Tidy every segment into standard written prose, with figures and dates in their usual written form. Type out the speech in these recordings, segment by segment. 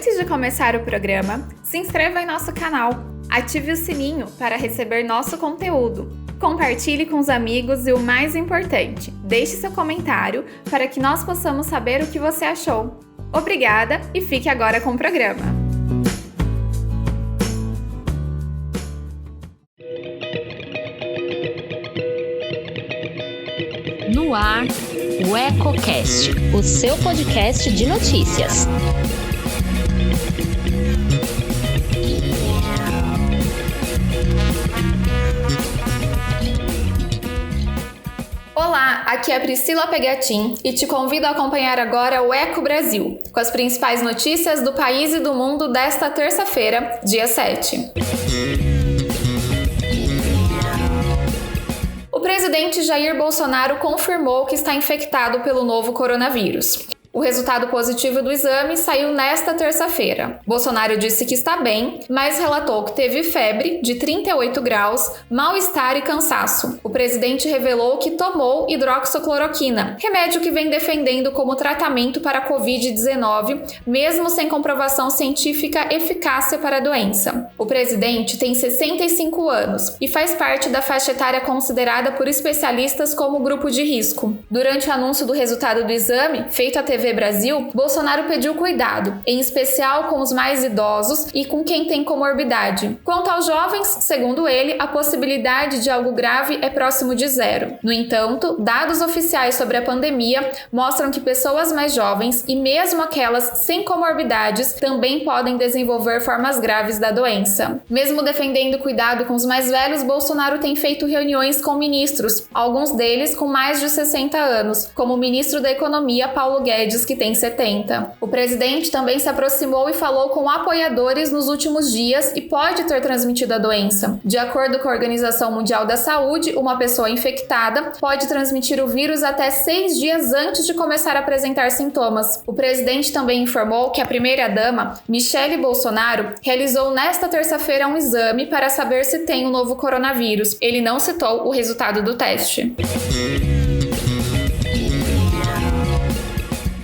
Antes de começar o programa, se inscreva em nosso canal, ative o sininho para receber nosso conteúdo, compartilhe com os amigos e o mais importante, deixe seu comentário para que nós possamos saber o que você achou. Obrigada e fique agora com o programa. No ar, o EcoCast, o seu podcast de notícias. Olá, aqui é a Priscila Pegatin e te convido a acompanhar agora o Eco Brasil, com as principais notícias do país e do mundo desta terça-feira, dia 7. O presidente Jair Bolsonaro confirmou que está infectado pelo novo coronavírus. O resultado positivo do exame saiu nesta terça-feira. Bolsonaro disse que está bem, mas relatou que teve febre de 38 graus, mal-estar e cansaço. O presidente revelou que tomou hidroxicloroquina, remédio que vem defendendo como tratamento para a Covid-19, mesmo sem comprovação científica eficácia para a doença. O presidente tem 65 anos e faz parte da faixa etária considerada por especialistas como grupo de risco. Durante o anúncio do resultado do exame, feito à TV Brasil, Bolsonaro pediu cuidado, em especial com os mais idosos e com quem tem comorbidade. Quanto aos jovens, segundo ele, a possibilidade de algo grave é próximo de zero. No entanto, dados oficiais sobre a pandemia mostram que pessoas mais jovens e mesmo aquelas sem comorbidades também podem desenvolver formas graves da doença. Mesmo defendendo cuidado com os mais velhos, Bolsonaro tem feito reuniões com ministros, alguns deles com mais de 60 anos, como o ministro da Economia, Paulo Guedes, que tem 70. O presidente também se aproximou e falou com apoiadores nos últimos dias e pode ter transmitido a doença. De acordo com a Organização Mundial da Saúde, uma pessoa infectada pode transmitir o vírus até 6 dias antes de começar a apresentar sintomas. O presidente também informou que a primeira-dama, Michele Bolsonaro, realizou nesta terça-feira um exame para saber se tem o novo coronavírus. Ele não citou o resultado do teste.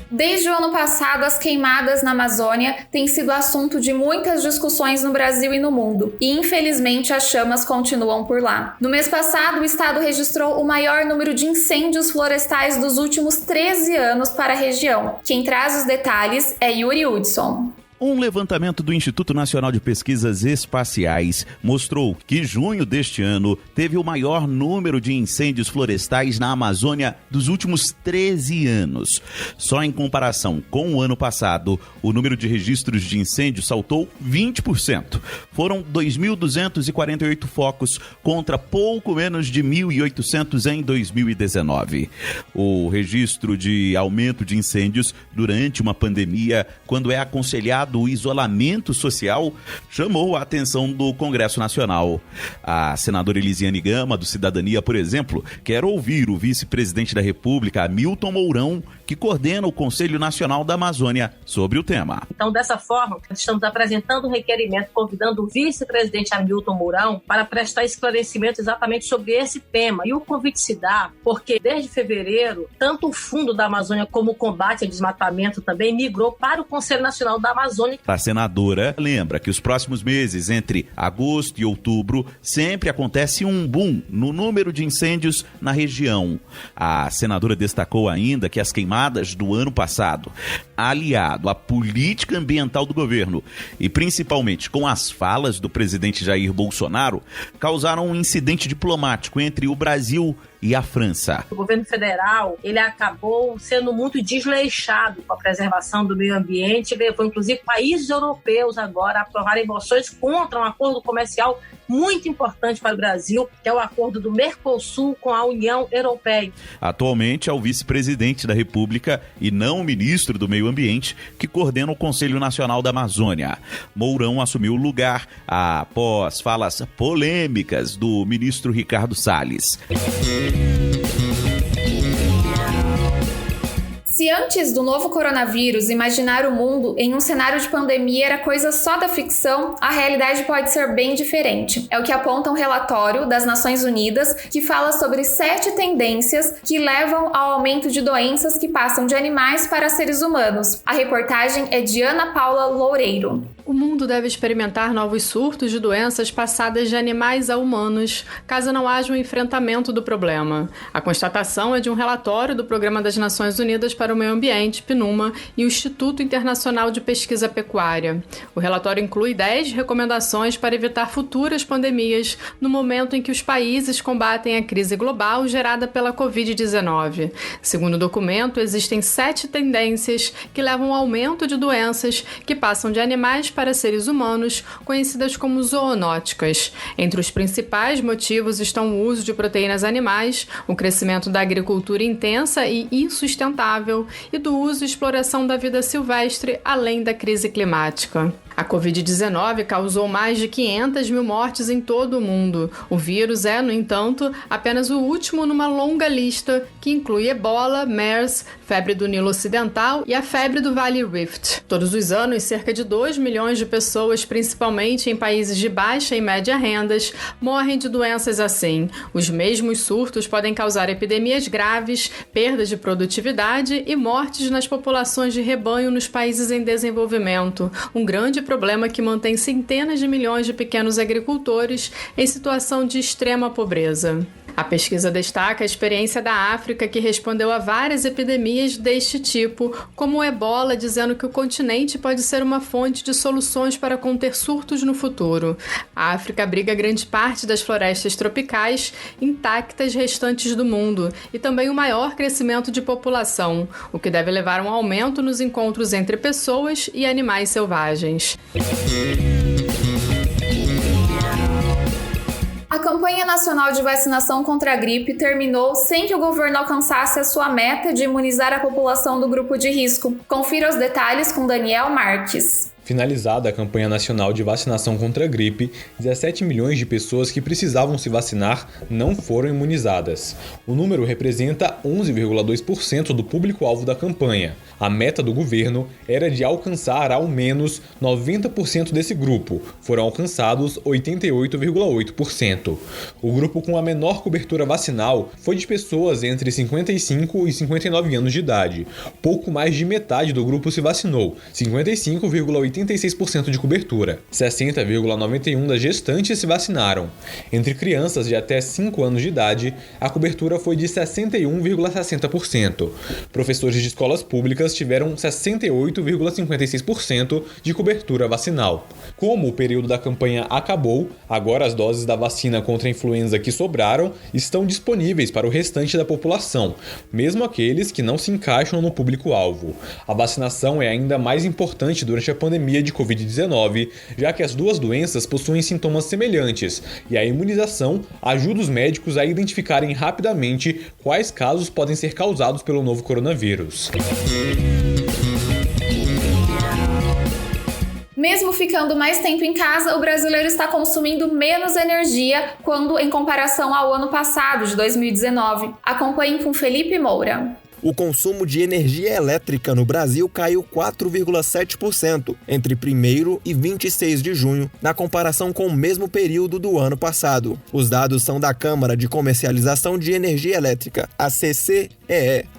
Desde o ano passado, as queimadas na Amazônia têm sido assunto de muitas discussões no Brasil e no mundo, e infelizmente as chamas continuam por lá. No mês passado, o estado registrou o maior número de incêndios florestais dos últimos 13 anos para a região. Quem traz os detalhes é Yuri Hudson. Um levantamento do Instituto Nacional de Pesquisas Espaciais mostrou que junho deste ano teve o maior número de incêndios florestais na Amazônia dos últimos 13 anos. Só em comparação com o ano passado, o número de registros de incêndios saltou 20%. Foram 2.248 focos contra pouco menos de 1.800 em 2019. O registro de aumento de incêndios durante uma pandemia, quando é aconselhado o isolamento social, chamou a atenção do Congresso Nacional. A senadora Elisiane Gama, do Cidadania, por exemplo, quer ouvir o vice-presidente da República, Hamilton Mourão, que coordena o Conselho Nacional da Amazônia, sobre o tema. Então, dessa forma, estamos apresentando um requerimento convidando o vice-presidente Hamilton Mourão para prestar esclarecimento exatamente sobre esse tema. E o convite se dá porque, desde fevereiro, tanto o Fundo da Amazônia como o combate ao desmatamento também migrou para o Conselho Nacional da Amazônia. A senadora lembra que os próximos meses, entre agosto e outubro, sempre acontece um boom no número de incêndios na região. A senadora destacou ainda que as queimadas do ano passado, aliado à política ambiental do governo e principalmente com as falas do presidente Jair Bolsonaro, causaram um incidente diplomático entre o Brasil e a França. O governo federal, ele acabou sendo muito desleixado com a preservação do meio ambiente, levou inclusive países europeus agora a aprovarem moções contra um acordo comercial muito importante para o Brasil, que é o acordo do Mercosul com a União Europeia. Atualmente é o vice-presidente da República e não o ministro do Meio Ambiente que coordena o Conselho Nacional da Amazônia. Mourão assumiu o lugar após falas polêmicas do ministro Ricardo Salles. Se antes do novo coronavírus imaginar o mundo em um cenário de pandemia era coisa só da ficção, a realidade pode ser bem diferente. É o que aponta um relatório das Nações Unidas que fala sobre 7 tendências que levam ao aumento de doenças que passam de animais para seres humanos. A reportagem é de Ana Paula Loureiro. O mundo deve experimentar novos surtos de doenças passadas de animais a humanos, caso não haja um enfrentamento do problema. A constatação é de um relatório do Programa das Nações Unidas para o Meio Ambiente, PNUMA, e o Instituto Internacional de Pesquisa Pecuária. O relatório inclui 10 recomendações para evitar futuras pandemias no momento em que os países combatem a crise global gerada pela Covid-19. Segundo o documento, existem 7 tendências que levam ao aumento de doenças que passam de animais para seres humanos, conhecidas como zoonóticas. Entre os principais motivos estão o uso de proteínas animais, o crescimento da agricultura intensa e insustentável e do uso e exploração da vida silvestre, além da crise climática. A Covid-19 causou mais de 500 mil mortes em todo o mundo. O vírus é, no entanto, apenas o último numa longa lista que inclui ebola, MERS, febre do Nilo Ocidental e a febre do Vale Rift. Todos os anos, cerca de 2 milhões de pessoas, principalmente em países de baixa e média rendas, morrem de doenças assim. Os mesmos surtos podem causar epidemias graves, perdas de produtividade e mortes nas populações de rebanho nos países em desenvolvimento. Um grande problema que mantém centenas de milhões de pequenos agricultores em situação de extrema pobreza. A pesquisa destaca a experiência da África, que respondeu a várias epidemias deste tipo, como o ebola, dizendo que o continente pode ser uma fonte de soluções para conter surtos no futuro. A África abriga grande parte das florestas tropicais intactas restantes do mundo e também o maior crescimento de população, o que deve levar a um aumento nos encontros entre pessoas e animais selvagens. A campanha nacional de vacinação contra a gripe terminou sem que o governo alcançasse a sua meta de imunizar a população do grupo de risco. Confira os detalhes com Daniel Marques. Finalizada a campanha nacional de vacinação contra a gripe, 17 milhões de pessoas que precisavam se vacinar não foram imunizadas. O número representa 11,2% do público-alvo da campanha. A meta do governo era de alcançar ao menos 90% desse grupo. Foram alcançados 88,8%. O grupo com a menor cobertura vacinal foi de pessoas entre 55 e 59 anos de idade. Pouco mais de metade do grupo se vacinou, 55,86% de cobertura. 60,91% das gestantes se vacinaram. Entre crianças de até 5 anos de idade, a cobertura foi de 61,60%. Professores de escolas públicas tiveram 68,56% de cobertura vacinal. Como o período da campanha acabou, agora as doses da vacina contra a influenza que sobraram estão disponíveis para o restante da população, mesmo aqueles que não se encaixam no público-alvo. A vacinação é ainda mais importante durante a pandemia de Covid-19, já que as duas doenças possuem sintomas semelhantes e a imunização ajuda os médicos a identificarem rapidamente quais casos podem ser causados pelo novo coronavírus. Mesmo ficando mais tempo em casa, o brasileiro está consumindo menos energia quando em comparação ao ano passado, de 2019. Acompanhe com Felipe Moura. O consumo de energia elétrica no Brasil caiu 4,7% entre 1º e 26 de junho, na comparação com o mesmo período do ano passado. Os dados são da Câmara de Comercialização de Energia Elétrica, a CCEE.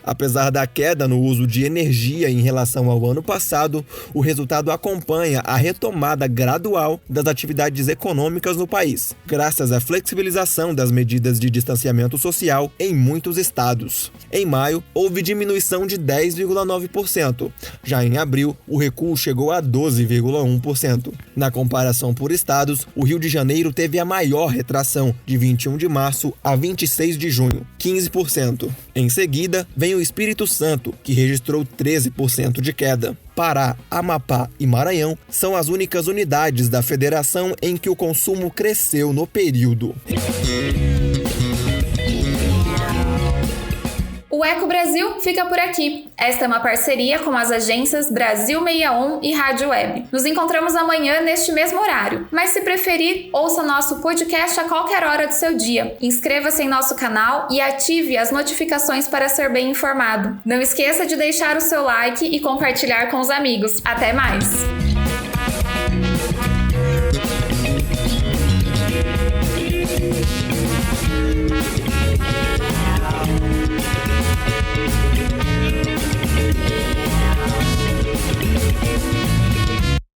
Apesar da queda no uso de energia em relação ao ano passado, o resultado acompanha a retomada gradual das atividades econômicas no país, graças à flexibilização das medidas de distanciamento social em muitos estados. Em maio, houve diminuição de 10,9%. Já em abril, o recuo chegou a 12,1%. Na comparação por estados, o Rio de Janeiro teve a maior retração, de 21 de março a 26 de junho, 15%. Em seguida, vem o Espírito Santo, que registrou 13% de queda. Pará, Amapá e Maranhão são as únicas unidades da federação em que o consumo cresceu no período. O O Eco Brasil fica por aqui. Esta é uma parceria com as agências Brasil 61 e Rádio Web. Nos encontramos amanhã neste mesmo horário, mas se preferir, ouça nosso podcast a qualquer hora do seu dia. Inscreva-se em nosso canal e ative as notificações para ser bem informado. Não esqueça de deixar o seu like e compartilhar com os amigos. Até mais!